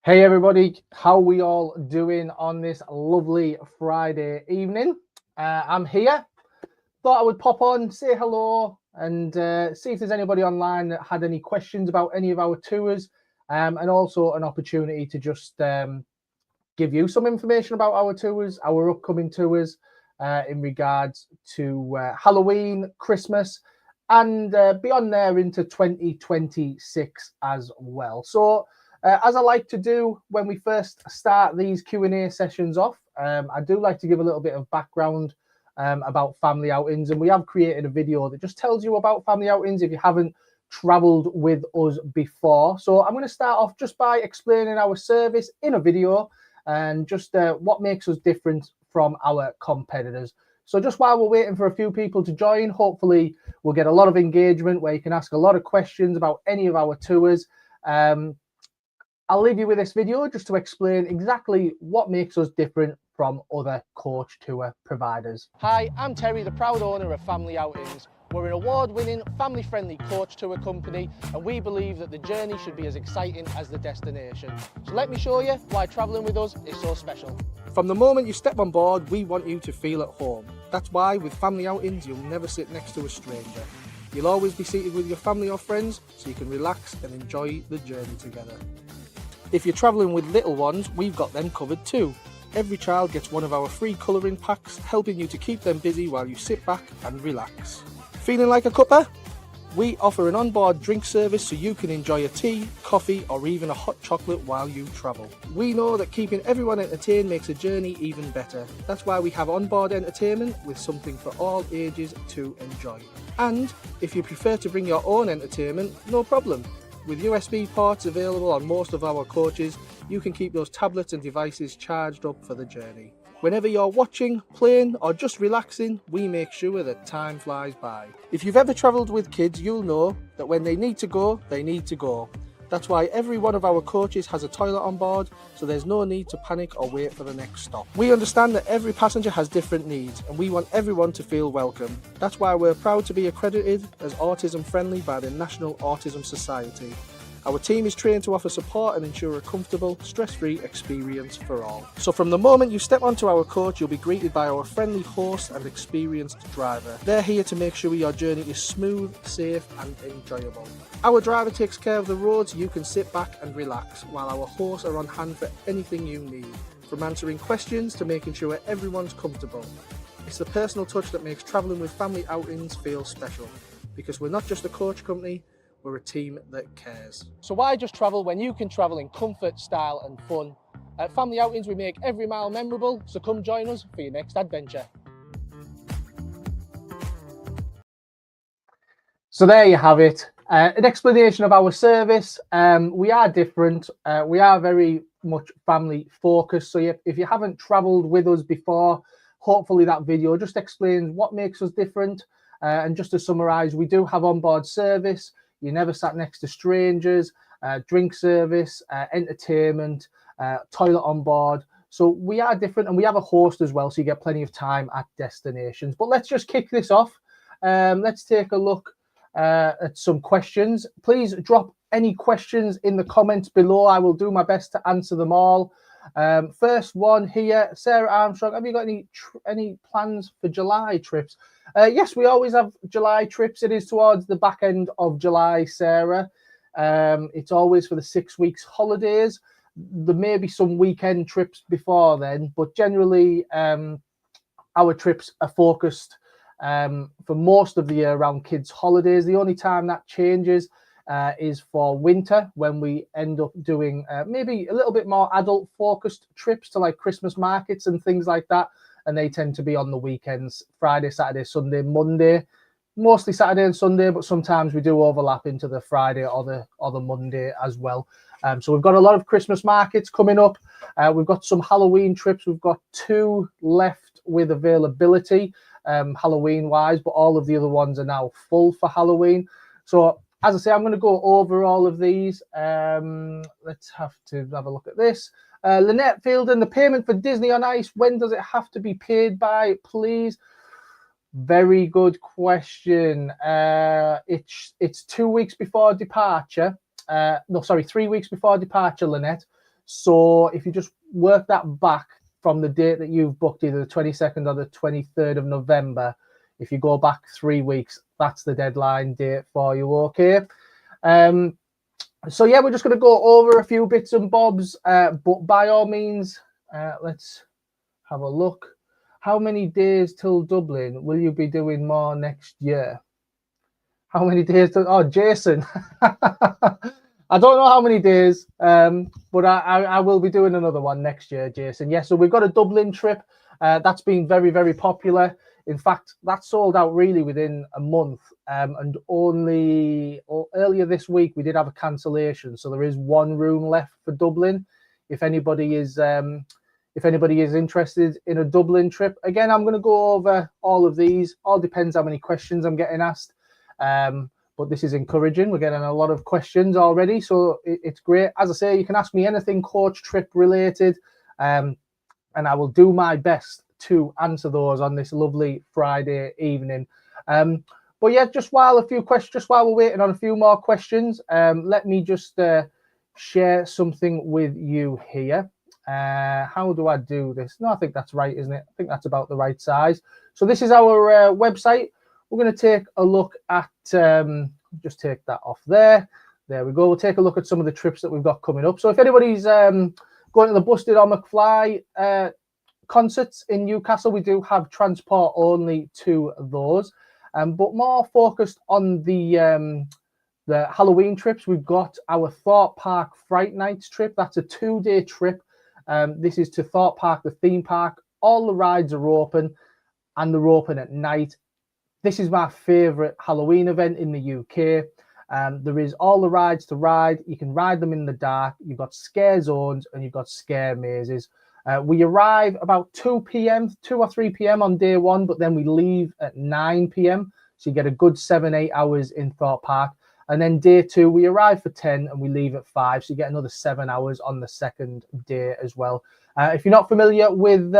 Hey everybody, how we all doing on this lovely Friday evening? I'm here. Thought I would pop on, say hello, and see if there's anybody online that had any questions about any of our tours, and also an opportunity to just give you some information about our tours, our upcoming tours, in regards to Halloween, Christmas, and beyond there into 2026 as well. So, as I like to do when we first start these Q&A sessions off, I do like to give a little bit of background about family outings, and we have created a video that just tells you about family outings if you haven't traveled with us before. So I'm going to start off just by explaining our service in a video and just what makes us different from our competitors. So just while we're waiting for a few people to join, hopefully we'll get a lot of engagement where you can ask a lot of questions about any of our tours. I'll leave you with this video just to explain exactly what makes us different from other coach tour providers. Hi, I'm Terry, the proud owner of Family Outings. We're an award-winning, family-friendly coach tour company, and we believe that the journey should be as exciting as the destination. So let me show you why travelling with us is so special. From the moment you step on board, we want you to feel at home. That's why with Family Outings, you'll never sit next to a stranger. You'll always be seated with your family or friends, so you can relax and enjoy the journey together. If you're travelling with little ones, we've got them covered too. Every child gets one of our free colouring packs, helping you to keep them busy while you sit back and relax. Feeling like a cuppa? We offer an onboard drink service so you can enjoy a tea, coffee or even a hot chocolate while you travel. We know that keeping everyone entertained makes a journey even better. That's why we have onboard entertainment with something for all ages to enjoy. And if you prefer to bring your own entertainment, no problem. With USB ports available on most of our coaches, you can keep those tablets and devices charged up for the journey. Whenever you're watching, playing or just relaxing, we make sure that time flies by. If you've ever travelled with kids, you'll know that when they need to go, they need to go. That's why every one of our coaches has a toilet on board, so there's no need to panic or wait for the next stop. We understand that every passenger has different needs, and we want everyone to feel welcome. That's why we're proud to be accredited as autism friendly by the National Autism Society. Our team is trained to offer support and ensure a comfortable, stress-free experience for all. So from the moment you step onto our coach, you'll be greeted by our friendly host and experienced driver. They're here to make sure your journey is smooth, safe and enjoyable. Our driver takes care of the road so you can sit back and relax, while our hosts are on hand for anything you need, from answering questions to making sure everyone's comfortable. It's the personal touch that makes travelling with Family Outings feel special, because we're not just a coach company, we're a team that cares. So why just travel when you can travel in comfort, style and fun? At Family Outings we make every mile memorable, so come join us for your next adventure. So there you have it, an explanation of our service. We are different, we are very much family focused, so if you haven't travelled with us before, hopefully that video just explains what makes us different. And just to summarise, we do have onboard service. You never sat next to strangers, drink service, entertainment, toilet on board. So we are different, and we have a host as well, so you get plenty of time at destinations. But let's just kick this off. Let's take a look at some questions. Please drop any questions in the comments below. I will do my best to answer them all. First one here, Sarah Armstrong, have you got any plans for July trips? Yes, we always have July trips. It is towards the back end of July, Sarah. It's always for the 6 weeks holidays. There may be some weekend trips before then, but generally our trips are focused for most of the year around kids' holidays. The only time that changes is for winter, when we end up doing maybe a little bit more adult focused trips to like Christmas markets and things like that, and they tend to be on the weekends, Friday, Saturday, Sunday, Monday, mostly Saturday and Sunday, but sometimes we do overlap into the Friday or the Monday as well. So we've got a lot of Christmas markets coming up. We've got some Halloween trips. We've got 2 left with availability Halloween wise, but all of the other ones are now full for Halloween. So as I say, I'm going to go over all of these. Let's have a look at this. Lynette Fielden, the payment for Disney on Ice, when does it have to be paid by, please? Very good question. It's 2 weeks before departure. No, sorry, 3 weeks before departure, Lynette. So if you just work that back from the date that you've booked, either the 22nd or the 23rd of November, if you go back 3 weeks, that's the deadline date for you, okay? So yeah, we're just going to go over a few bits and bobs, but by all means, let's have a look. How many days till Dublin? Will you be doing more next year? How many days till... Oh, Jason. I don't know how many days, but I will be doing another one next year, Jason. Yeah, so we've got a Dublin trip. That's been very, very popular. In fact, that sold out really within a month. And only earlier this week, we did have a cancellation. So there is one room left for Dublin. If anybody is interested in a Dublin trip, again, I'm going to go over all of these. All depends how many questions I'm getting asked. But this is encouraging. We're getting a lot of questions already, so it's great. As I say, you can ask me anything coach trip related, and I will do my best to answer those on this lovely Friday evening. But yeah, just while we're waiting on a few more questions, let me just share something with you here. How do I do this? No, I think that's right, isn't it? I think that's about the right size. So this is our website. We're going to take a look at, just take that off there. There we go. We'll take a look at some of the trips that we've got coming up. So if anybody's going to the Busted or McFly concerts in Newcastle, we do have transport only to those. But more focused on the Halloween trips, we've got our Thorpe Park Fright Nights trip. That's a 2-day trip. This is to Thorpe Park, the theme park. All the rides are open, and they're open at night. This is my favourite Halloween event in the UK. There is all the rides to ride. You can ride them in the dark. You've got scare zones and you've got scare mazes. We arrive about 2 or 3 p.m. on day one, but then we leave at 9 p.m. So you get a good 7-8 hours in Thorpe Park. And then day 2, we arrive for 10 and we leave at 5. So you get another 7 hours on the second day as well. If you're not familiar with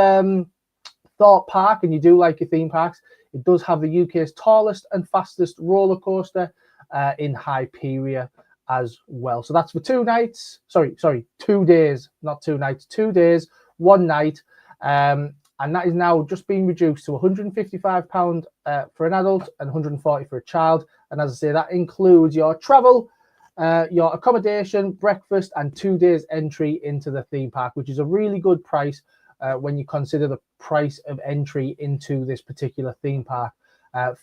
Thorpe Park and you do like your theme parks, it does have the UK's tallest and fastest roller coaster in Hyperia as well. So that's for 2 nights. Sorry, 2 days, not 2 nights. 2 days, 1 night. And that is now just being reduced to £155 for an adult and £140 for a child. And as I say, that includes your travel, your accommodation, breakfast, and 2 days entry into the theme park, which is a really good price when you consider the price of entry into this particular theme park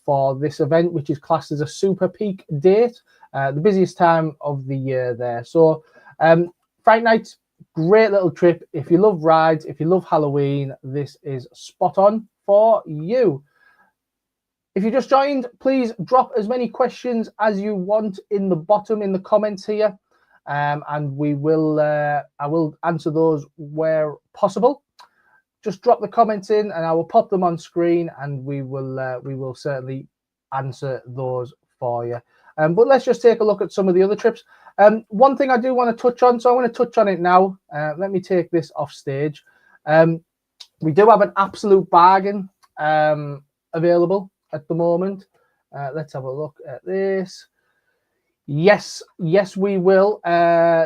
for this event, which is classed as a super peak date, the busiest time of the year there. So Fright Nights, great little trip. If you love rides, if you love Halloween, this is spot on for you. If you just joined, please drop as many questions as you want in the bottom in the comments here, and I will answer those where possible. Just drop the comments in and I will pop them on screen, and we will certainly answer those for you. But let's just take a look at some of the other trips. One thing I do want to touch on, so I want to touch on it now. Let me take this off stage. We do have an absolute bargain available at the moment. Let's have a look at this. Yes, we will.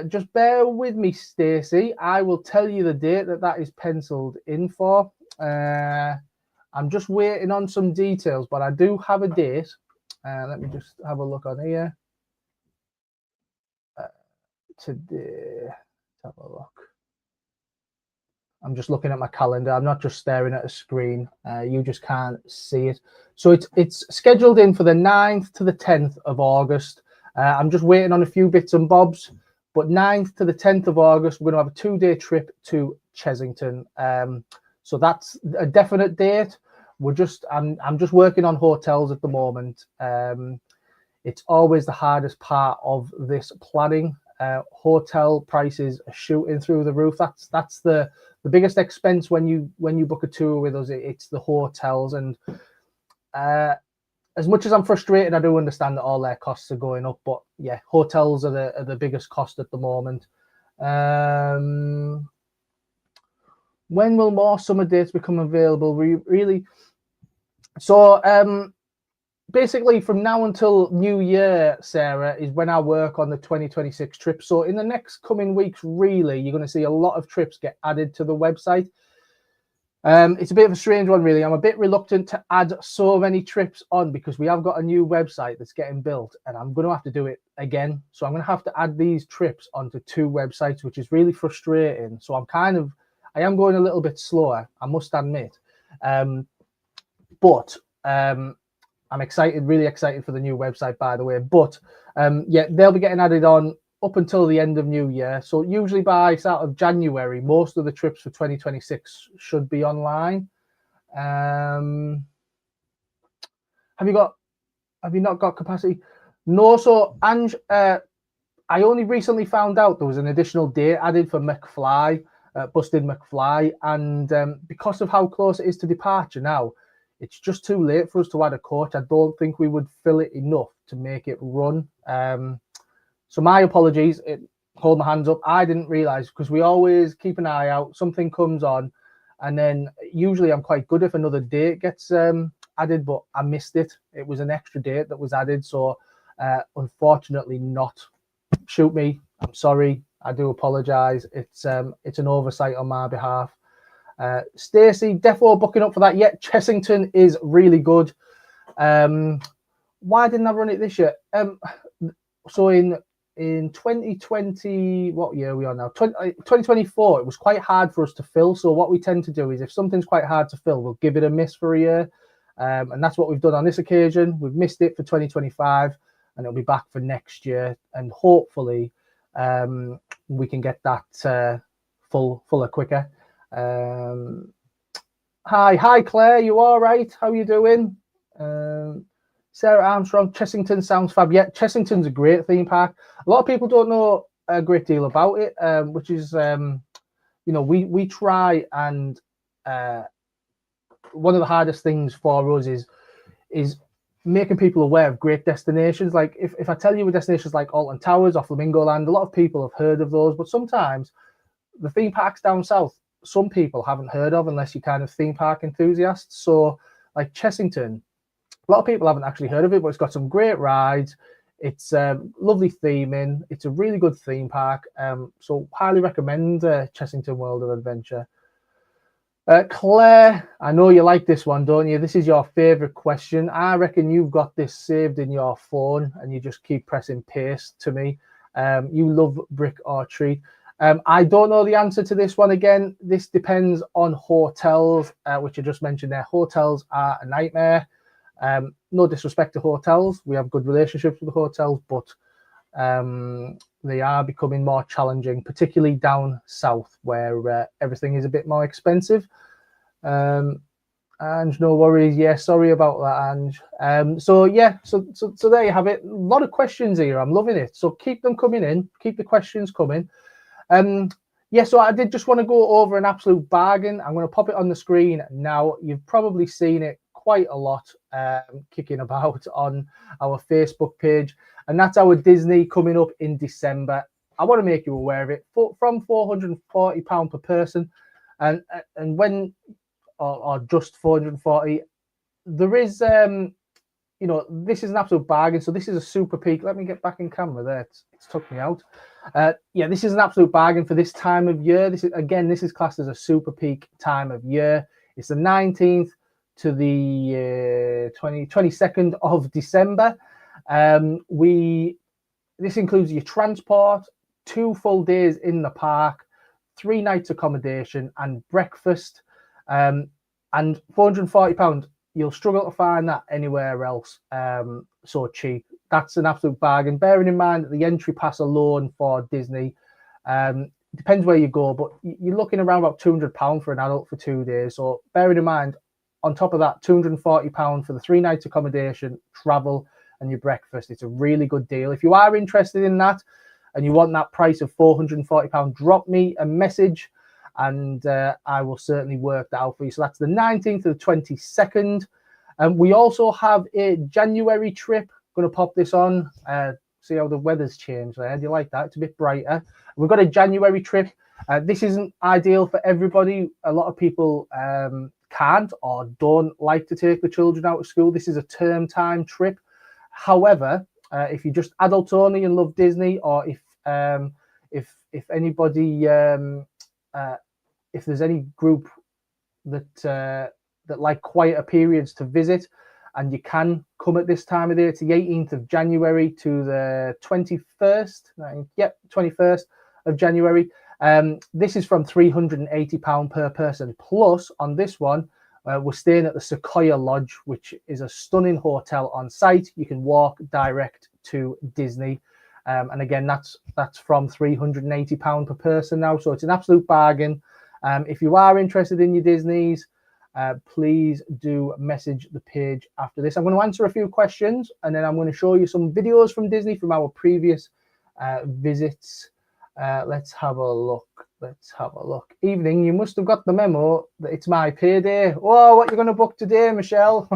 Just bear with me, Stacey. I will tell you the date that is penciled in for. I'm just waiting on some details, but I do have a date. Let me just have a look on here. Today, let's have a look. I'm just looking at my calendar. I'm not just staring at a screen. You just can't see it. So it's scheduled in for the 9th to the 10th of August. I'm just waiting on a few bits and bobs, but 9th to the 10th of August, we're going to have a 2-day trip to Chessington. So that's a definite date. I'm just working on hotels at the moment. It's always the hardest part of this planning. Hotel prices are shooting through the roof. That's the biggest expense when you book a tour with us. It's the hotels, and as much as I'm frustrated, I do understand that all their costs are going up. But yeah, hotels are the biggest cost at the moment. When will more summer dates become available? So basically from now until New Year, Sarah, is when I work on the 2026 trip. So in the next coming weeks, really, you're going to see a lot of trips get added to the website. It's a bit of a strange one, really. I'm a bit reluctant to add so many trips on because we have got a new website that's getting built and I'm going to have to do it again. So I'm going to have to add these trips onto 2 websites, which is really frustrating. So I am going a little bit slower, I must admit. But I'm excited, really excited for the new website, by the way. But yeah, they'll be getting added on up until the end of New Year. So usually by sort of January, most of the trips for 2026 should be online. Have you not got capacity? No. So Ange, I only recently found out there was an additional date added for McFly, Busted McFly, and because of how close it is to departure now, it's just too late for us to add a coach. I don't think we would fill it enough to make it run. So my apologies. Hold my hands up. I didn't realise, because we always keep an eye out. Something comes on, and then usually I'm quite good if another date gets added, but I missed it. It was an extra date that was added, so unfortunately not. Shoot me. I'm sorry. I do apologise. It's an oversight on my behalf. Stacey, defo booking up for that yet. Chessington is really good. Why didn't I run it this year? So in 2020, what year are we on now? 2024, it was quite hard for us to fill. So what we tend to do is if something's quite hard to fill, we'll give it a miss for a year. And that's what we've done on this occasion. We've missed it for 2025 and it'll be back for next year. And hopefully we can get that fuller quicker. Hi Claire, you all right? How you doing? Sarah Armstrong, Chessington sounds fab. Yeah, Chessington's a great theme park. A lot of people don't know a great deal about it, which is, we try, and one of the hardest things for us is making people aware of great destinations. Like if I tell you destinations like Alton Towers or Flamingo Land, a lot of people have heard of those, but sometimes the theme parks down south, some people haven't heard of unless you're kind of theme park enthusiasts. So like Chessington, a lot of people haven't actually heard of it, but it's got some great rides. It's lovely theming. It's a really good theme park. So highly recommend Chessington World of Adventure. Claire, I know you like this one, don't you? This is your favorite question. I reckon you've got this saved in your phone and you just keep pressing paste to me. You love Brick or Treat. I don't know the answer to this one. Again, this depends on hotels, which I just mentioned there. Hotels are a nightmare. No disrespect to hotels. We have good relationships with the hotels, but they are becoming more challenging, particularly down south where everything is a bit more expensive. Ange, no worries. Yeah, sorry about that, Ange. So there you have it. A lot of questions here. I'm loving it. So keep them coming in. Keep the questions coming. So I did just want to go over an absolute bargain. I'm going to pop it on the screen now. You've probably seen it quite a lot kicking about on our Facebook page, and that's our Disney coming up in December. I want to make you aware of it. From £440 per person, and when or just 440, there is this is an absolute bargain. So this is a super peak. Let me get back in camera there. It's took me out. This is an absolute bargain for this time of year. This is classed as a super peak time of year. It's the 19th to the 22nd of December. This includes your transport, 2 full days in the park, 3 nights accommodation and breakfast, and £440. You'll struggle to find that anywhere else so cheap. That's an absolute bargain. Bearing in mind that the entry pass alone for Disney, depends where you go, but you're looking around about £200 for an adult for 2 days. So bearing in mind, on top of that, £240 for the 3 nights accommodation, travel, and your breakfast. It's a really good deal. If you are interested in that and you want that price of £440, drop me a message and I will certainly work that out for you. So that's the 19th to the 22nd. We also have a January trip. Going to pop this on. See how the weather's changed there. Do you like that? It's a bit brighter. We've got a January trip. This isn't ideal for everybody. A lot of people can't or don't like to take the children out of school, this is a term time trip. However, if you're just adult only and love Disney, or if anybody, if there's any group that like quieter periods to visit, and you can come at this time of day, it's the 18th of January to the 21st. Yep, 21st of January. This is from £380 per person. Plus, on this one, we're staying at the Sequoia Lodge, which is a stunning hotel on site. You can walk direct to Disney. And again, that's from £380 per person now. So it's an absolute bargain. If you are interested in your Disneys, please do message the page after this. I'm going to answer a few questions, and then I'm going to show you some videos from Disney from our previous visits. Let's have a look. Evening, you must have got the memo that it's my payday. Oh, what you're going to book today, Michelle?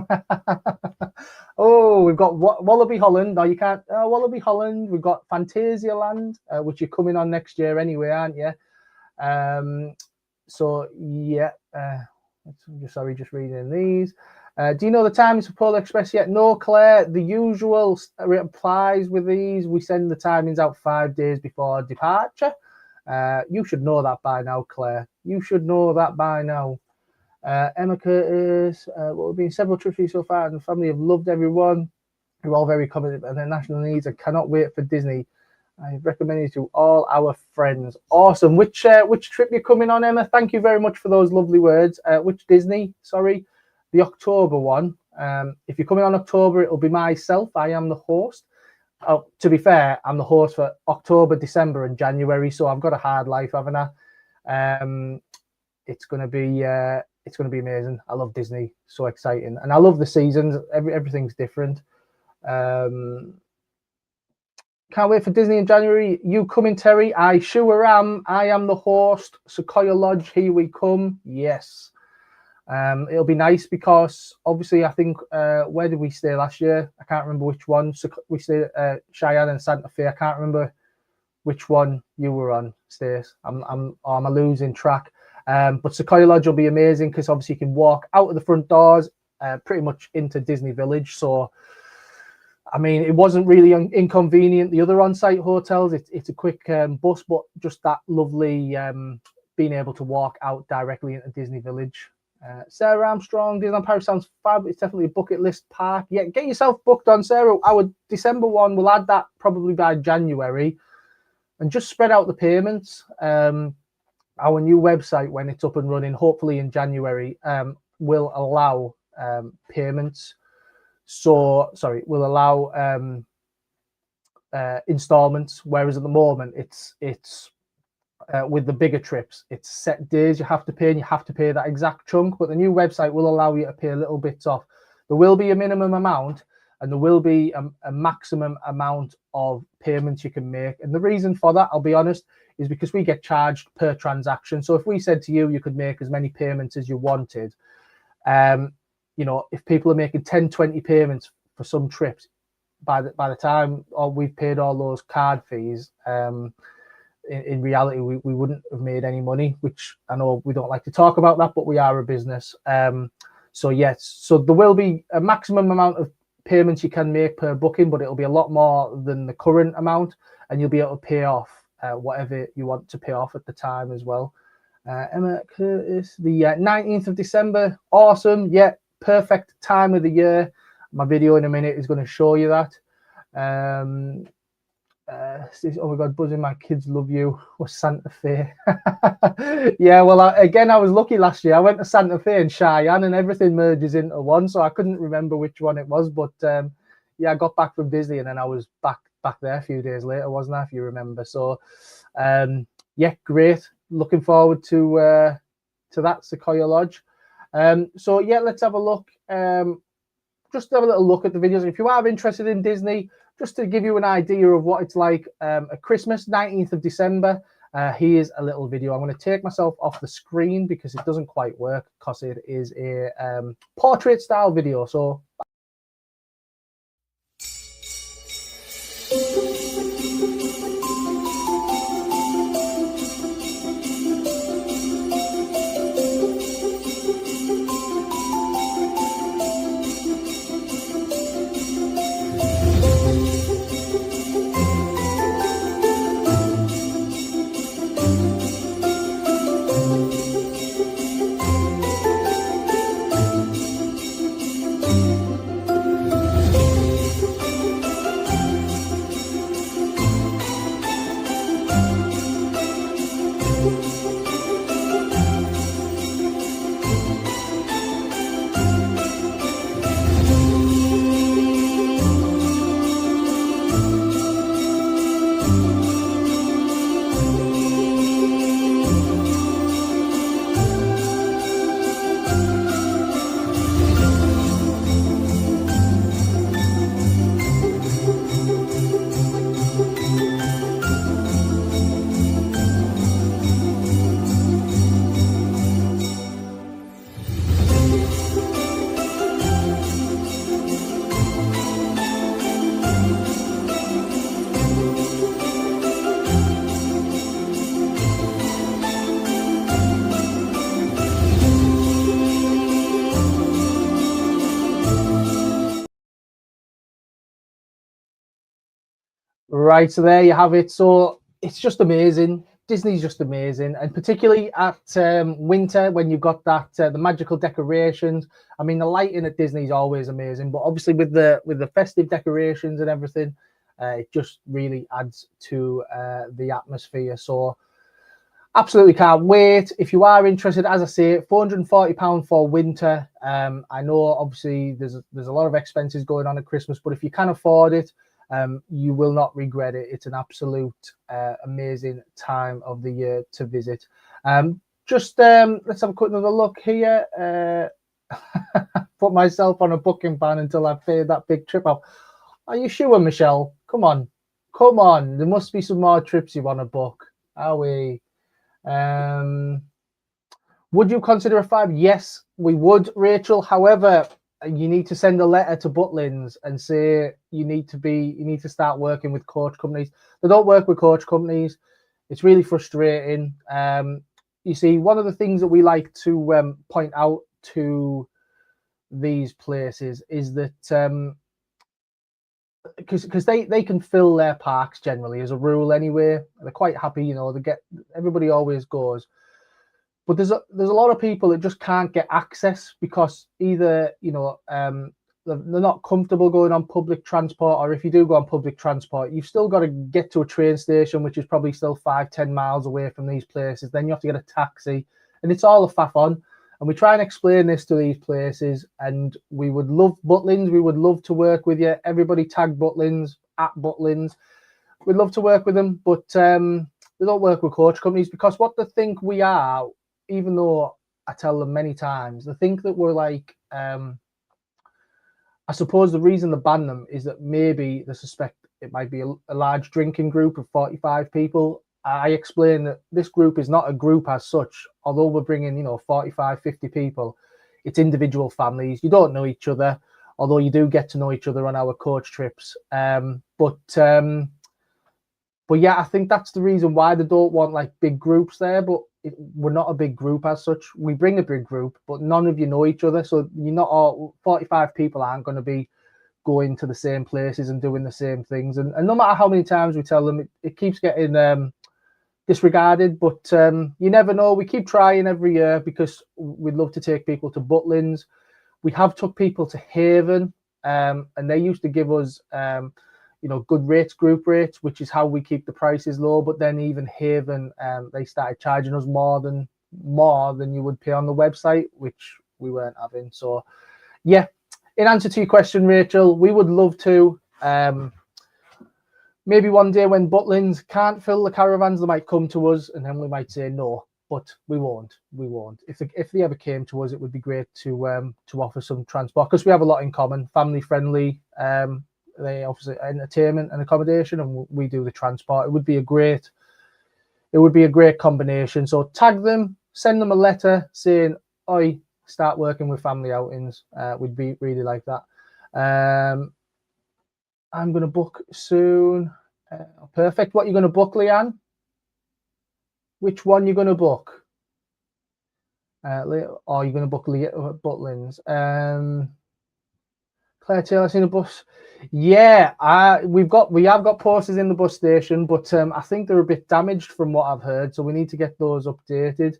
Oh, we've got Wallaby Holland. No, you can't. Wallaby Holland. We've got Fantasialand, which you're coming on next year anyway, aren't you? So yeah. Sorry, just reading these. Do you know the times for Polar Express yet? No, Claire. The usual applies with these. We send the timings out 5 days before departure. You should know that by now, Claire. You should know that by now. Emma Curtis. We've been several trips so far, and the family have loved everyone. You're all very committed and their national needs. I cannot wait for Disney. I recommend it to all our friends. Awesome. Which trip you're coming on, Emma? Thank you very much for those lovely words. Which Disney? Sorry, the October one. If you're coming on October, it'll be myself. I am the host. Oh, to be fair, I'm the host for October, December, and January. So I've got a hard life, haven't I? It's gonna be amazing. I love Disney. So exciting, and I love the seasons. Everything's different. Can't wait for Disney in January. You coming, Terry? I sure am. I am the host. Sequoia Lodge, here we come. Yes. It'll be nice because obviously I think where did we stay last year? I can't remember which one. We stayed at Cheyenne and Santa Fe. I can't remember which one you were on, Stace. I'm losing track. But Sequoia Lodge will be amazing because obviously you can walk out of the front doors pretty much into Disney Village. So I mean, it wasn't really inconvenient. The other on-site hotels, it's a quick bus, but just that lovely being able to walk out directly into Disney Village. Sarah Armstrong, Disneyland Paris sounds fab. It's definitely a bucket list park. Yeah, get yourself booked on, Sarah. Our December one, we'll add that probably by January, and just spread out the payments. Our new website, when it's up and running, hopefully in January, will allow payments. So, sorry, will allow installments, whereas at the moment it's with the bigger trips, it's set days you have to pay, and you have to pay that exact chunk. But the new website will allow you to pay a little bits off. There will be a minimum amount, and there will be a maximum amount of payments you can make. And the reason for that, I'll be honest, is because we get charged per transaction. So if we said to you, you could make as many payments as you wanted, you know, if people are making 10, 20 payments for some trips, by the time we've paid all those card fees, in reality, we wouldn't have made any money, which I know we don't like to talk about that, but we are a business. So yes, so there will be a maximum amount of payments you can make per booking, but it'll be a lot more than the current amount, and you'll be able to pay off whatever you want to pay off at the time as well. Emma Curtis, the 19th of December, awesome. Yeah, perfect time of the year. My video in a minute is going to show you that. Oh my God, buzzing, my kids love you. Was Santa Fe? Yeah, well, I was lucky last year. I went to Santa Fe and Cheyenne, and everything merges into one, so I couldn't remember which one it was. But yeah, I got back from Disney, and then I was back there a few days later, wasn't I? If you remember. So yeah, great. Looking forward to that Sequoia Lodge. So yeah, let's have a look. Just have a little look at the videos. If you are interested in Disney, just to give you an idea of what it's like at Christmas, 19th of December, here's a little video. I'm going to take myself off the screen because it doesn't quite work because it is a portrait style video. So Right, so there you have it. So it's just amazing. Disney's just amazing, and particularly at winter when you've got that the magical decorations. I mean, the lighting at Disney is always amazing, but obviously with the festive decorations and everything, it just really adds to the atmosphere. So absolutely can't wait. If you are interested, as I say, £440 for winter. I know obviously there's a lot of expenses going on at Christmas, but if you can afford it, you will not regret it. It's an absolute amazing time of the year to visit. Let's have a quick another look here. Put myself on a booking ban until I've paid that big trip off. Are you sure, Michelle? Come on. There must be some more trips you want to book. Are we? Would you consider a 5? Yes, we would, Rachel. However, you need to send a letter to Butlins and say you need to start working with coach companies. They don't work with coach companies. It's really frustrating. You see, one of the things that we like to point out to these places is that because they can fill their parks generally as a rule anyway. They're quite happy, everybody always goes. But there's a lot of people that just can't get access because either they're not comfortable going on public transport, or if you do go on public transport, you've still got to get to a train station, which is probably still 5-10 miles away from these places. Then you have to get a taxi, and it's all a faff on. And we try and explain this to these places, and we would love Butlins. We would love to work with you. Everybody tag Butlins at Butlins. We'd love to work with them, but they don't work with coach companies because what they think we are, even though I tell them many times, they think that we're like, I suppose the reason they ban them is that maybe they suspect it might be a large drinking group of 45 people. I explain that this group is not a group as such. Although we're bringing, 45, 50 people, it's individual families. You don't know each other, although you do get to know each other on our coach trips. But yeah, I think that's the reason why they don't want like big groups there. But we're not a big group as such. We bring a big group, but none of you know each other. So you're not all 45 people aren't going to be going to the same places and doing the same things. And no matter how many times we tell them, it keeps getting disregarded. But you never know. We keep trying every year because we'd love to take people to Butlins. We have took people to Haven, and they used to give us good rates, group rates, which is how we keep the prices low. But then even Haven, they started charging us more than you would pay on the website, which we weren't having. So yeah, in answer to your question, Rachel, we would love to. Maybe one day when Butlins can't fill the caravans, they might come to us, and then we might say no, but we won't. If they ever came to us, it would be great to offer some transport because we have a lot in common, family friendly. They offer entertainment and accommodation, and we do the transport. It would be a great combination. So tag them, send them a letter saying, "I start working with family outings." We'd be really like that. I'm going to book soon. Perfect. What are you going to book, Leanne? Which one you're going to book? Or are you going to book Butlins? Claire Taylor, seen a bus. Yeah, we have got posters in the bus station, but I think they're a bit damaged from what I've heard, so we need to get those updated.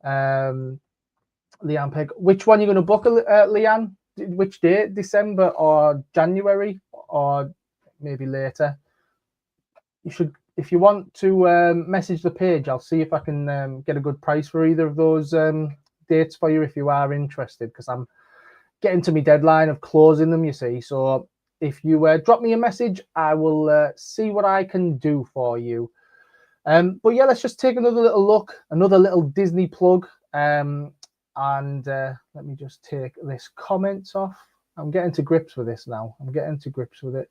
Leanne Pegg, which one are you going to book, Leanne? Which date? December or January, or maybe later? You should, if you want to message the page, I'll see if I can get a good price for either of those dates for you if you are interested, because I'm getting to my deadline of closing them, you see. So if you drop me a message, I will see what I can do for you. But yeah, let's just take another little look, another little Disney plug. And let me just take this comments off. I'm getting to grips with this now. I'm getting to grips with it.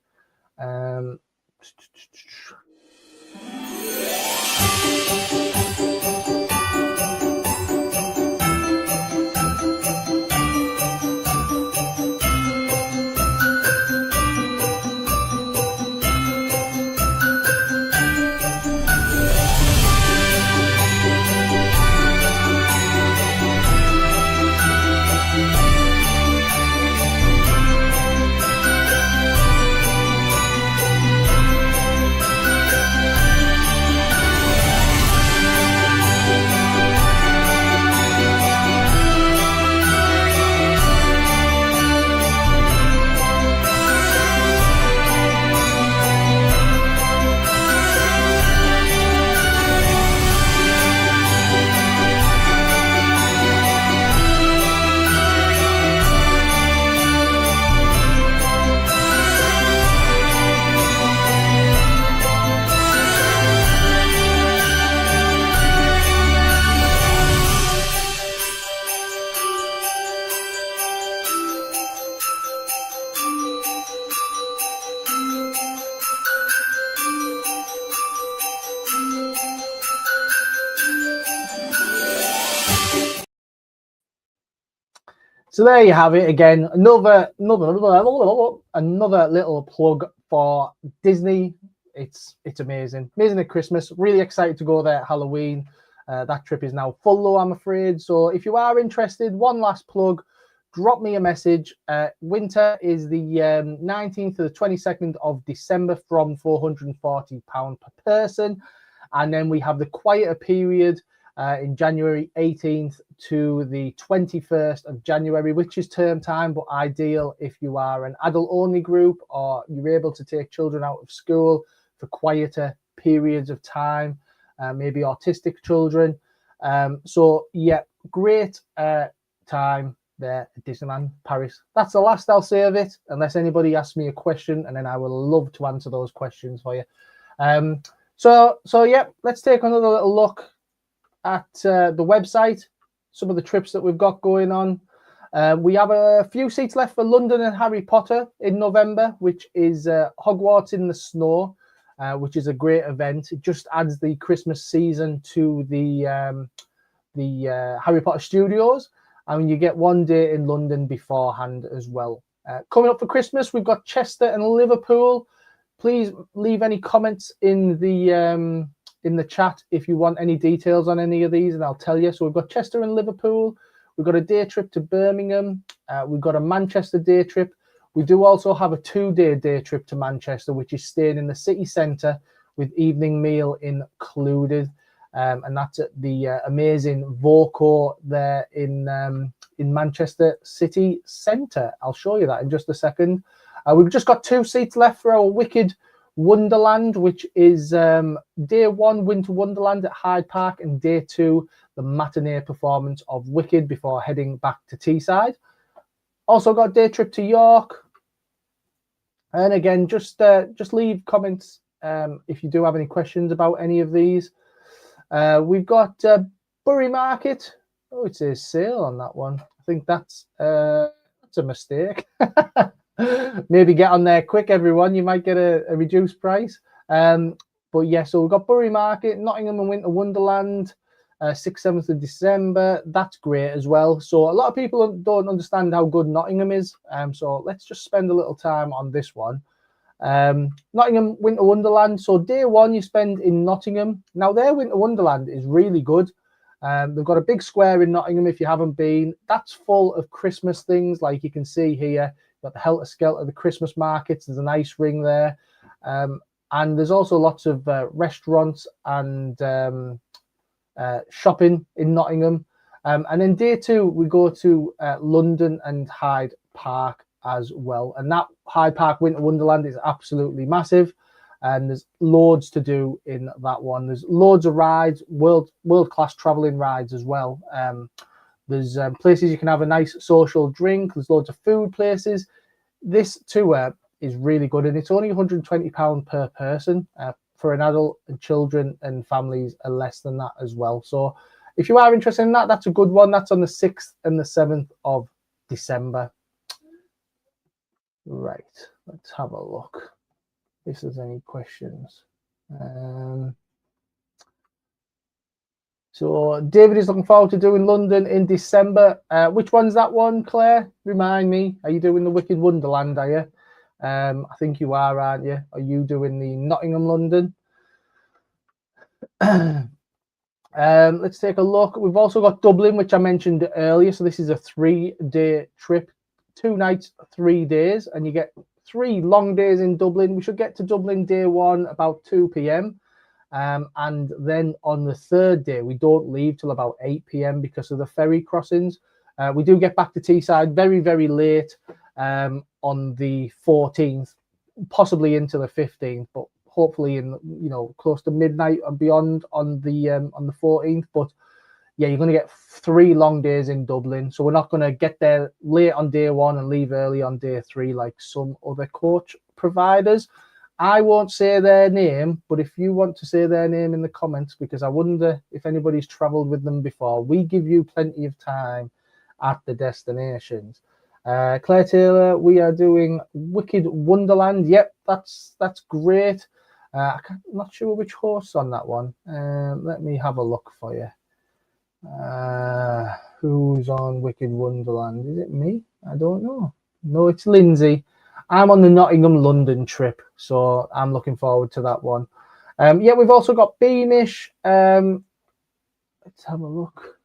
So there you have it again. Another little plug for Disney. It's amazing. Amazing at Christmas. Really excited to go there at Halloween. That trip is now full though, I'm afraid. So if you are interested, one last plug, drop me a message. Winter is the 19th to the 22nd of December from £440 per person. And then we have the quieter period in January 18th to the 21st of January, which is term time, but ideal if you are an adult-only group or you're able to take children out of school for quieter periods of time, maybe autistic children. So, yeah, great time there at Disneyland Paris. That's the last I'll say of it, unless anybody asks me a question, and then I will love to answer those questions for you. So yeah, let's take another little look at the website, some of the trips that we've got going on. We have a few seats left for London and Harry Potter in November, which is Hogwarts in the Snow, which is a great event. It just adds the Christmas season to the Harry Potter Studios, and you get one day in London beforehand as well. Coming up for Christmas, we've got Chester and Liverpool. Please leave any comments in the chat if you want any details on any of these, and I'll tell you. So we've got Chester and Liverpool. We've got a day trip to Birmingham. We've got a Manchester day trip. We do also have a 2-day day trip to Manchester, which is staying in the city centre with evening meal included. And that's at the amazing Voco there in Manchester city centre. I'll show you that in just a second. We've just got 2 seats left for our Wicked Wonderland, which is day 1 Winter Wonderland at Hyde Park, and day 2 the matinee performance of Wicked before heading back to Teesside. Also got a day trip to York, and again, just leave comments if you do have any questions about any of these. We've got Bury Market. Oh, it says sale on that one. I think that's a mistake. Maybe get on there quick, everyone. You might get a reduced price. But yeah, so we've got Bury Market, Nottingham and Winter Wonderland, 6th, 7th of December. That's great as well. So a lot of people don't understand how good Nottingham is. So let's just spend a little time on this one. Nottingham Winter Wonderland. So day 1 you spend in Nottingham. Now their Winter Wonderland is really good. They've got a big square in Nottingham if you haven't been. That's full of Christmas things, like you can see here. Got the Helter Skelter, the Christmas markets. There's an ice ring there, and there's also lots of restaurants and shopping in Nottingham. And then day 2 we go to London and Hyde Park as well. And that Hyde Park Winter Wonderland is absolutely massive, and there's loads to do in that one. There's loads of rides, world-class traveling rides as well. There's places you can have a nice social drink. There's loads of food places. This tour is really good, and it's only £120 per person. For an adult, and children and families are less than that as well. So if you are interested in that, that's a good one. That's on the 6th and the 7th of December. Right, let's have a look if there's any questions. So David is looking forward to doing London in December. Which one's that one, Claire? Remind me. Are you doing the Wicked Wonderland, are you? I think you are, aren't you? Are you doing the Nottingham London? Let's take a look. We've also got Dublin, which I mentioned earlier. So this is a 3-day trip, 2 nights, 3 days, and you get 3 long days in Dublin. We should get to Dublin day 1 about 2 p.m. And then on the 3rd day, we don't leave till about 8 p.m. because of the ferry crossings. We do get back to Teesside very, very late on the 14th, possibly into the 15th, but hopefully in, you know, close to midnight and beyond on the 14th. But yeah, you're going to get 3 long days in Dublin, so we're not going to get there late on day 1 and leave early on day 3 like some other coach providers. I won't say their name, but if you want to say their name in the comments, because I wonder if anybody's traveled with them before, we give you plenty of time at the destinations. Claire Taylor, we are doing Wicked Wonderland. Yep, that's great. I'm not sure which horse on that one. Let me have a look for you. Who's on Wicked Wonderland? Is it me? I don't know. No, it's Lindsay. I'm on the Nottingham London trip, so I'm looking forward to that one. Yeah, we've also got Beamish. Let's have a look.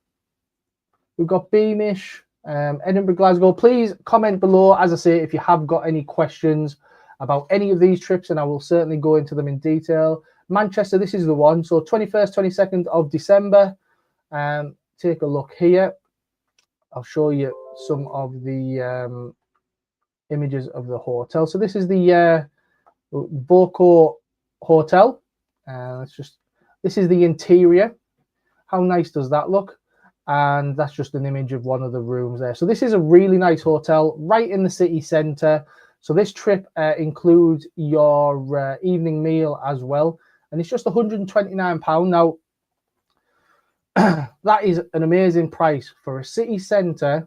We've got Beamish, Edinburgh, Glasgow. Please comment below, as I say, if you have got any questions about any of these trips, and I will certainly go into them in detail. Manchester, this is the one. So 21st, 22nd of December. Take a look here. I'll show you some of the images of the hotel. So this is the Voco Hotel. This is the interior. How nice does that look? And that's just an image of one of the rooms there. So this is a really nice hotel right in the city centre. So this trip includes your evening meal as well, and it's just £129. Now that is an amazing price for a city centre,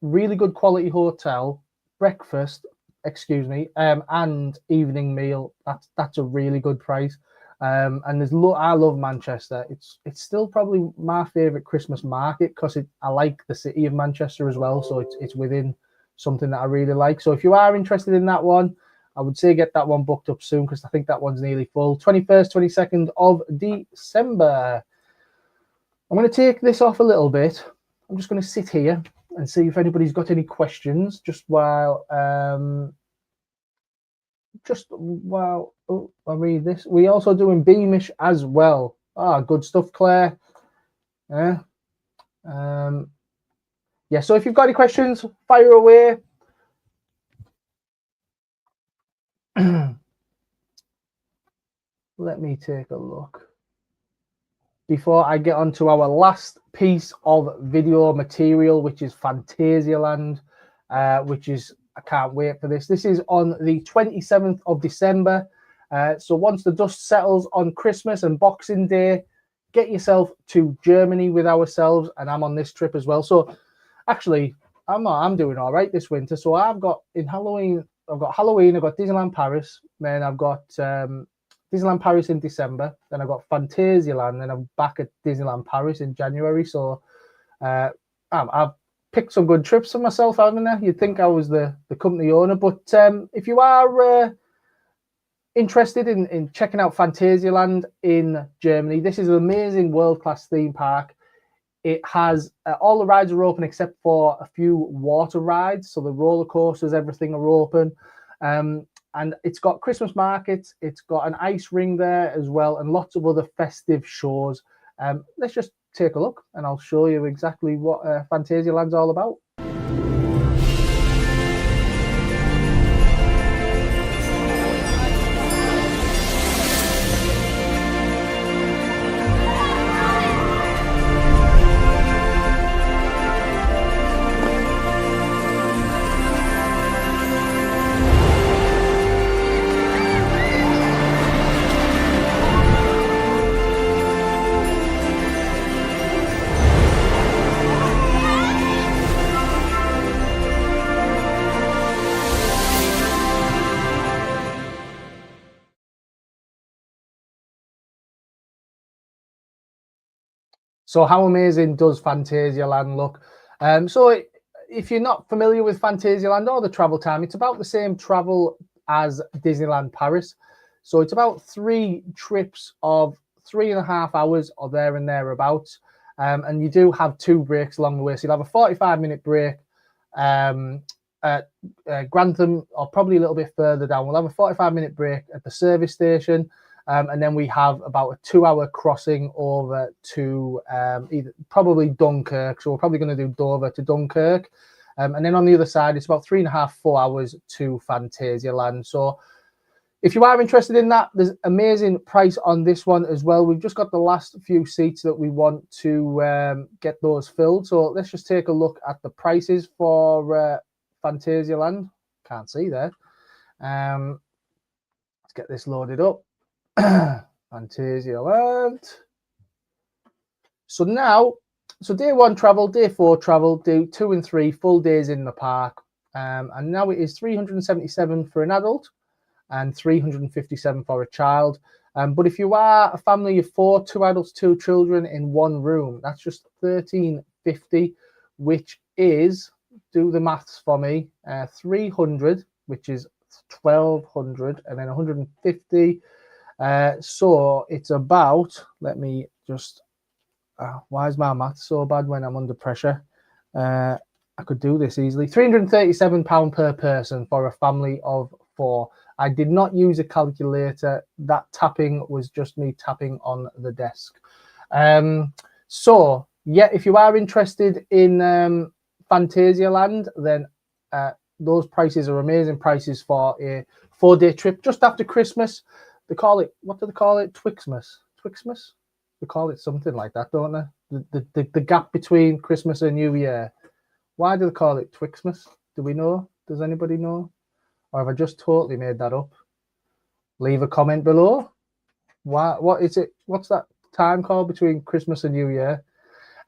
really good quality hotel, breakfast, and evening meal. That's a really good price. And I love Manchester. It's still probably my favourite Christmas market because I like the city of Manchester as well. So it's within something that I really like. So if you are interested in that one, I would say get that one booked up soon because I think that one's nearly full. 21st, 22nd of December. I'm going to take this off a little bit. I'm just going to sit here and see if anybody's got any questions just while I read this. We also doing Beamish as well. Good stuff, Claire. Yeah. Yeah, so if you've got any questions, fire away. Let me take a look. Before I get on to our last piece of video material, which is Phantasialand, I can't wait for this. This is on the 27th of December. So once the dust settles on Christmas and Boxing Day, get yourself to Germany with ourselves, and I'm on this trip as well. So actually, I'm doing all right this winter. So I've got Halloween, I've got Disneyland Paris, then I've got Disneyland Paris in December, then I've got Phantasialand, then I'm back at Disneyland Paris in January. So I've picked some good trips for myself, haven't I? You'd think I was the company owner, but if you are interested in checking out Phantasialand in Germany, this is an amazing world-class theme park. It has all the rides are open except for a few water rides. So the roller coasters, everything are open. And it's got Christmas markets. It's got an ice ring there as well, and lots of other festive shows. Let's just take a look and I'll show you exactly what Phantasialand's all about. So how amazing does Phantasialand look? So if you're not familiar with Phantasialand or the travel time, it's about the same travel as Disneyland Paris. So it's about 3 trips of 3.5 hours or there and thereabouts. And you do have 2 breaks along the way. So you'll have a 45-minute break at Grantham, or probably a little bit further down. We'll have a 45-minute break at the service station. And then we have about a 2-hour crossing over to probably Dunkirk. So we're probably going to do Dover to Dunkirk. And then on the other side, it's about 3.5, 4 hours to Phantasialand. So if you are interested in that, there's amazing price on this one as well. We've just got the last few seats that we want to get those filled. So let's just take a look at the prices for Phantasialand. Can't see there. Let's get this loaded up. Phantasialand. So now, day 1 travel, day 4 travel, day 2 and 3 full days in the park. And now it is $377 for an adult and $357 for a child. But if you are a family of 4, 2 adults, 2 children in 1 room, that's just $13.50, which is, do the maths for me, 300, which is 1,200, and then 150. So it's about, let me just, why is my math so bad when I'm under pressure? I could do this easily. £337 per person for a family of 4. I did not use a calculator. That tapping was just me tapping on the desk. So yeah, if you are interested in Phantasialand, then those prices are amazing prices for a 4-day trip just after Christmas. They call it, what do they call it? Twixmas. They call it something like that, don't they? The gap between Christmas and New Year. Why do they call it Twixmas? Do we know? Does anybody know? Or have I just totally made that up? Leave a comment below. What is it? What's that time called between Christmas and New Year?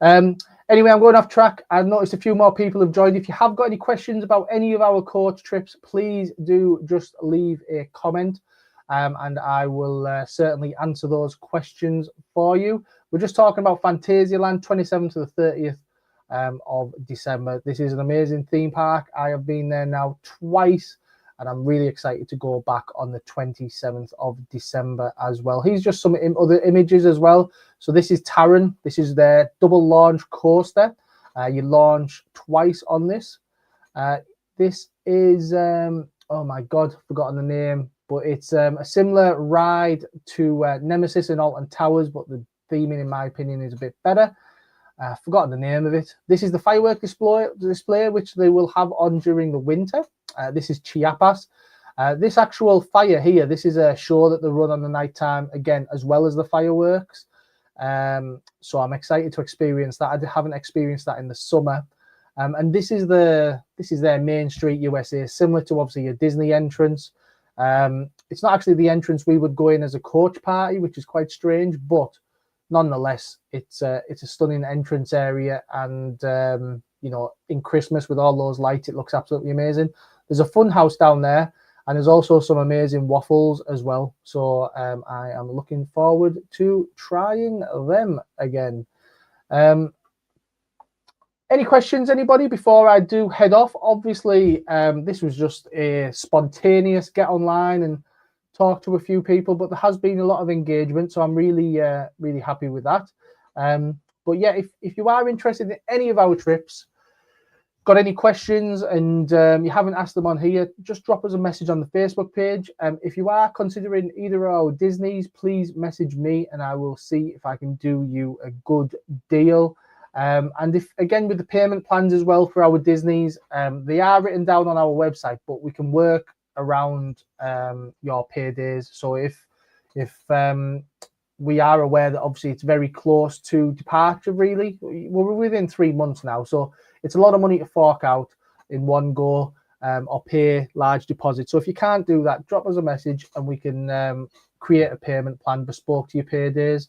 Anyway, I'm going off track. I've noticed a few more people have joined. If you have got any questions about any of our coach trips, please do just leave a comment. And I will certainly answer those questions for you. We're just talking about Phantasialand, 27th to the 30th of December. This is an amazing theme park. I have been there now twice, and I'm really excited to go back on the 27th of December as well. Here's just some other images as well. So this is Taron. This is their double launch coaster. You launch twice on this. This is, oh my God, forgotten the name. But it's a similar ride to Nemesis and Alton Towers, but the theming, in my opinion, is a bit better. Forgotten the name of it. This is the firework display, which they will have on during the winter. This is Chiapas. This actual fire here, this is a show that they run on the nighttime, again, as well as the fireworks. So I'm excited to experience that. I haven't experienced that in the summer. And this is their Main Street USA, similar to obviously a Disney entrance. It's not actually the entrance we would go in as a coach party, which is quite strange, but nonetheless, it's a stunning entrance area. And you know, in Christmas with all those lights, it looks absolutely amazing. There's a fun house down there, and there's also some amazing waffles as well. So I am looking forward to trying them again. Any questions, anybody, before I do head off? Obviously, this was just a spontaneous get online and talk to a few people, but there has been a lot of engagement, so I'm really, really happy with that. But yeah, if you are interested in any of our trips, got any questions, and you haven't asked them on here, just drop us a message on the Facebook page. If you are considering either of our Disneys, please message me, and I will see if I can do you a good deal. And if, again, with the payment plans as well for our Disneys, they are written down on our website, but we can work around your paydays. So if we are aware that obviously it's very close to departure, really, we're within 3 months now, so it's a lot of money to fork out in one go, or pay large deposits. So if you can't do that, drop us a message and we can create a payment plan bespoke to your paydays,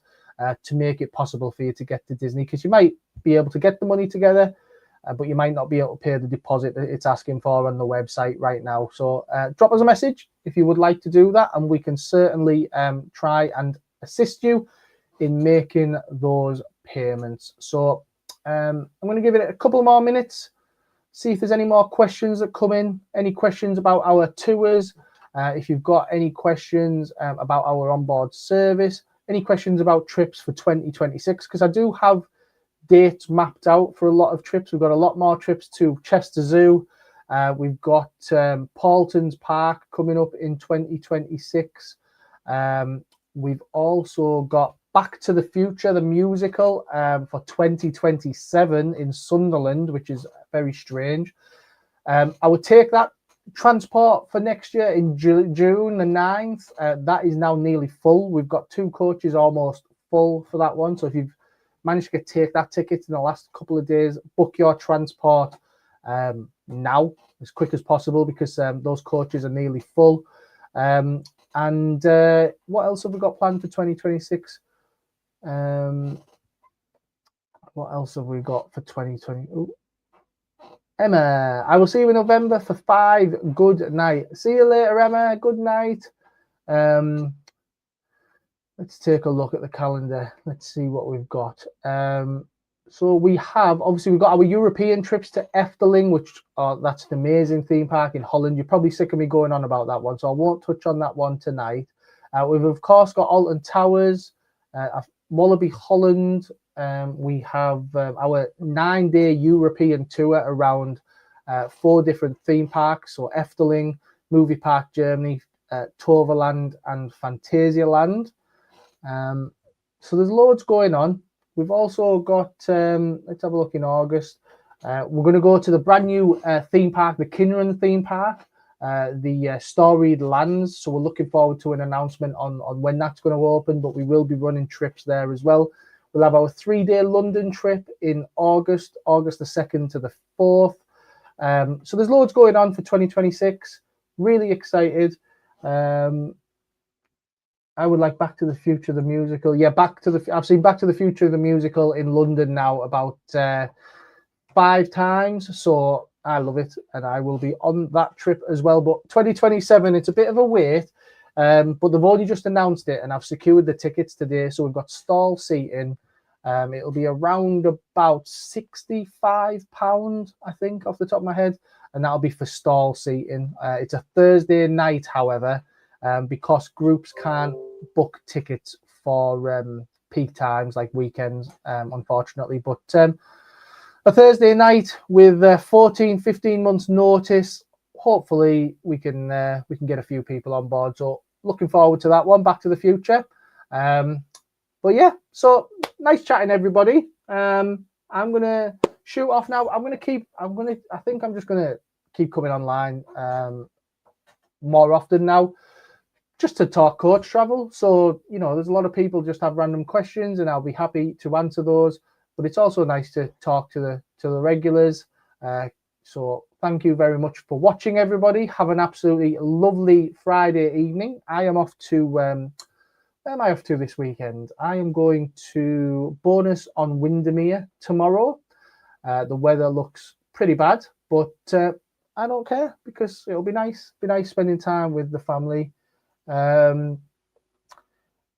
to make it possible for you to get to Disney, because you might be able to get the money together, but you might not be able to pay the deposit that it's asking for on the website right now. So drop us a message if you would like to do that, and we can certainly try and assist you in making those payments. So I'm going to give it a couple more minutes, see if there's any more questions that come in, any questions about our tours. If you've got any questions about our onboard service, any questions about trips for 2026, because I do have dates mapped out for a lot of trips. We've got a lot more trips to Chester Zoo. We've got Paultons Park coming up in 2026. We've also got Back to the Future, the musical, for 2027 in Sunderland, which is very strange. I would take that transport for next year in June the 9th. That is now nearly full. We've got 2 coaches almost full for that one. So if you've managed to take that ticket in the last couple of days, book your transport now as quick as possible, because those coaches are nearly full. And what else have we got planned for 2026? What else have we got for 2020? Ooh. Emma, I will see you in November for 5. Good night. See you later, Emma. Good night. Let's take a look at the calendar. Let's see what we've got. So we have, obviously, we've got our European trips to Efteling, which that's an amazing theme park in Holland. You're probably sick of me going on about that one, so I won't touch on that one tonight. We've, of course, got Alton Towers, Wallaby Holland. We have our 9-day European tour around 4 different theme parks. So Efteling, Movie Park Germany, Toverland and Phantasialand. So there's loads going on. We've also got, let's have a look in August. We're going to go to the brand new theme park, the Kinren theme park, the Storied Lands. So we're looking forward to an announcement on when that's going to open, but we will be running trips there as well. We'll have our 3-day London trip in August the 2nd to the 4th. So there's loads going on for 2026. Really excited. I would like Back to the Future, the musical. Yeah, I've seen Back to the Future, the musical in London now about 5 times. So I love it, and I will be on that trip as well. But 2027, it's a bit of a wait, but they've only just announced it, and I've secured the tickets today. So we've got stall seating. It'll be around about £65, I think, off the top of my head, and that'll be for stall seating. It's a Thursday night, however, because groups can't book tickets for peak times like weekends, unfortunately. But a Thursday night with 14-15 months notice, hopefully we can get a few people on board. So looking forward to that one, Back to the Future. But yeah, so nice chatting, everybody. I'm gonna shoot off now. I think I'm just gonna keep coming online more often now, just to talk coach travel. So, you know, there's a lot of people just have random questions, and I'll be happy to answer those. But it's also nice to talk to the regulars. So thank you very much for watching, everybody. Have an absolutely lovely Friday evening. I am off to where am I off to this weekend? I am going to Bonus on Windermere tomorrow. The weather looks pretty bad, but I don't care, because it'll be nice. Be nice spending time with the family.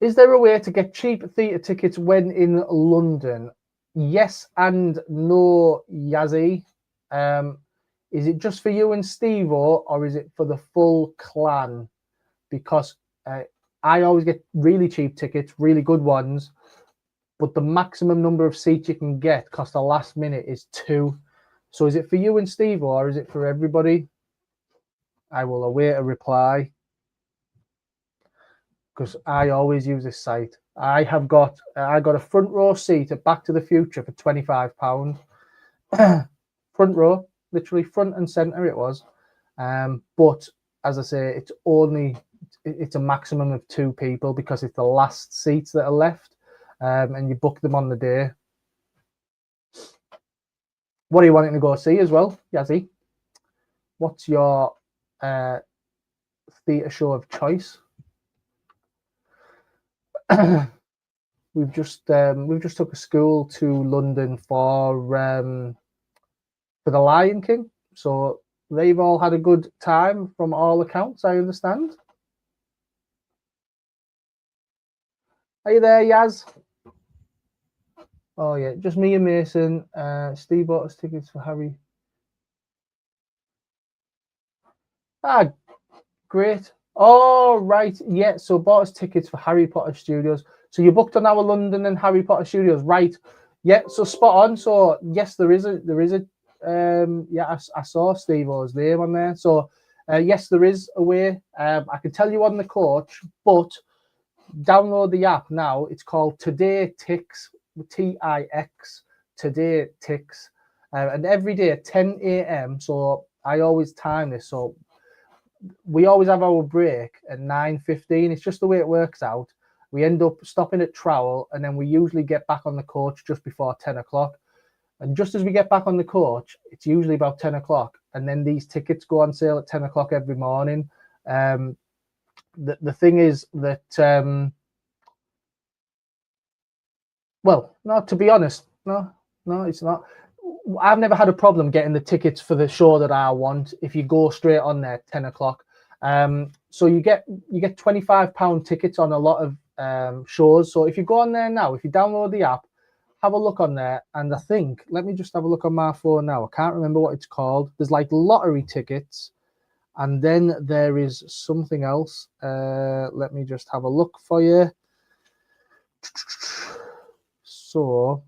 Is there a way to get cheap theatre tickets when in London? Yes and no, Yazzie. Is it just for you and Steve-O, or is it for the full clan? Because I always get really cheap tickets, really good ones, but the maximum number of seats you can get cost the last minute is 2. So is it for you and Steve, or is it for everybody? I will await a reply, because I always use this site. I got a front row seat at Back to the Future for £25. Front row, literally front and center it was. But as I say, it's a maximum of 2 people, because it's the last seats that are left, and you book them on the day. What are you wanting to go see as well, Yazzie? What's your theatre show of choice? We've just took a school to London for the Lion King, so they've all had a good time from all accounts, I understand. Are you there, Yaz? Oh yeah, just me and Mason. Steve bought us tickets for Harry. Ah, great. Oh right, yeah. So bought us tickets for Harry Potter Studios. So you booked on our London and Harry Potter Studios, right? Yeah. So spot on. So yes, there is a. Yeah, I saw Steve O's name on there. So yes, there is a way. I can tell you on the coach, but download the app now. It's called Today Tix, Tix. Today Tix, and every day at 10 a.m. So I always time this. So we always have our break at 9:15. It's just the way it works out. We end up stopping at Trowel, and then we usually get back on the coach just before 10 o'clock. And just as we get back on the coach, it's usually about 10 o'clock. And then these tickets go on sale at 10 o'clock every morning. The thing is that, well, no, to be honest, no, it's not. I've never had a problem getting the tickets for the show that I want if you go straight on there 10 o'clock. So you get £25 tickets on a lot of shows. So if you go on there now, if you download the app, have a look on there. And I think, let me just have a look on my phone now. I can't remember what it's called. There's like lottery tickets, and then there is something else. Let me just have a look for you. So,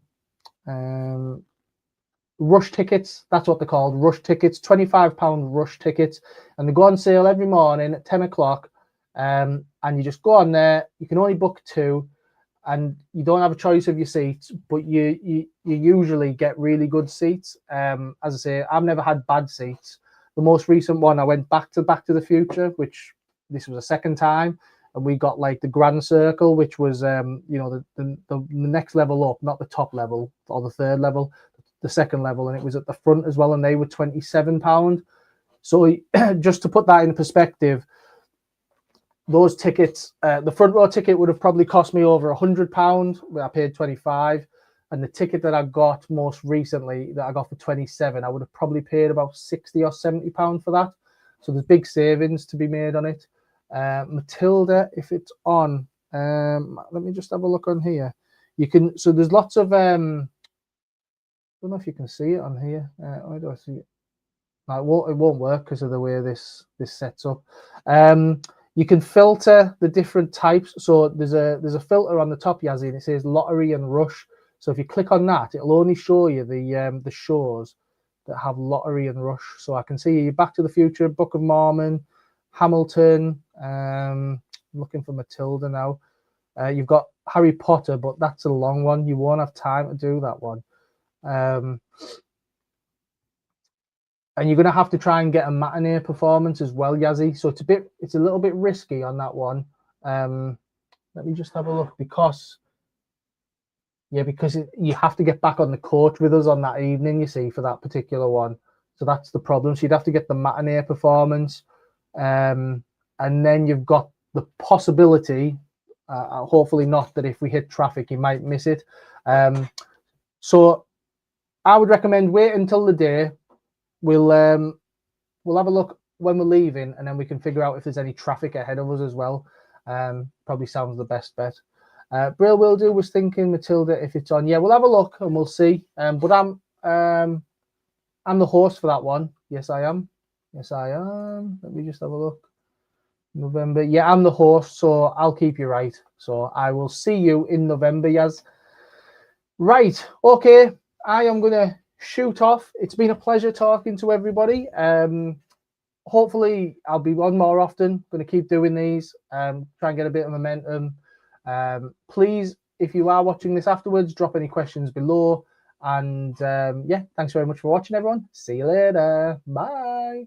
rush tickets, that's what they're called, rush tickets, £25 rush tickets, and they go on sale every morning at 10 o'clock. And you just go on there. You can only book 2, and you don't have a choice of your seats, but you usually get really good seats. As I say, I've never had bad seats. The most recent one, I went back to the Future, which this was a second time, and we got like the Grand Circle, which was the next level up, not the top level or the third level, the second level, and it was at the front as well, and they were £27. So just to put that in perspective, those tickets, the front row ticket would have probably cost me over £100. I paid 25, and the ticket that I got most recently, that I got for 27, I would have probably paid about 60 or 70 pounds for that. So there's big savings to be made on it. Matilda, if it's on, let me just have a look on here. You can, so there's lots of I don't know if you can see it on here. Where do I see it? No, it won't work because of the way this sets up. You can filter the different types. So there's a filter on the top, Yazzie, and it says lottery and rush. So if you click on that, it'll only show you the shows that have lottery and rush. So I can see you Back to the Future, Book of Mormon, Hamilton. I'm looking for Matilda now. You've got Harry Potter, but that's a long one. You won't have time to do that one. And you're going to have to try and get a matinee performance as well, Yazzie. So it's a little bit risky on that one. Let me just have a look, because you have to get back on the coach with us on that evening, you see, for that particular one. So that's the problem. So you'd have to get the matinee performance, and then you've got the possibility, hopefully not, that if we hit traffic, you might miss it. So I would recommend wait until the day. We'll have a look when we're leaving, and then we can figure out if there's any traffic ahead of us as well. Probably sounds the best bet. Brill will do was thinking Matilda if it's on. Yeah, we'll have a look and we'll see. But I'm the host for that one. Yes, I am. Yes, I am. Let me just have a look. November. Yeah, I'm the host, so I'll keep you right. So I will see you in November, Yaz. Right. Okay. I am gonna shoot off. It's been a pleasure talking to everybody. Hopefully I'll be on more often. Going to keep doing these, try and get a bit of momentum. Please, if you are watching this afterwards, drop any questions below. And yeah, thanks very much for watching, everyone. See you later. Bye.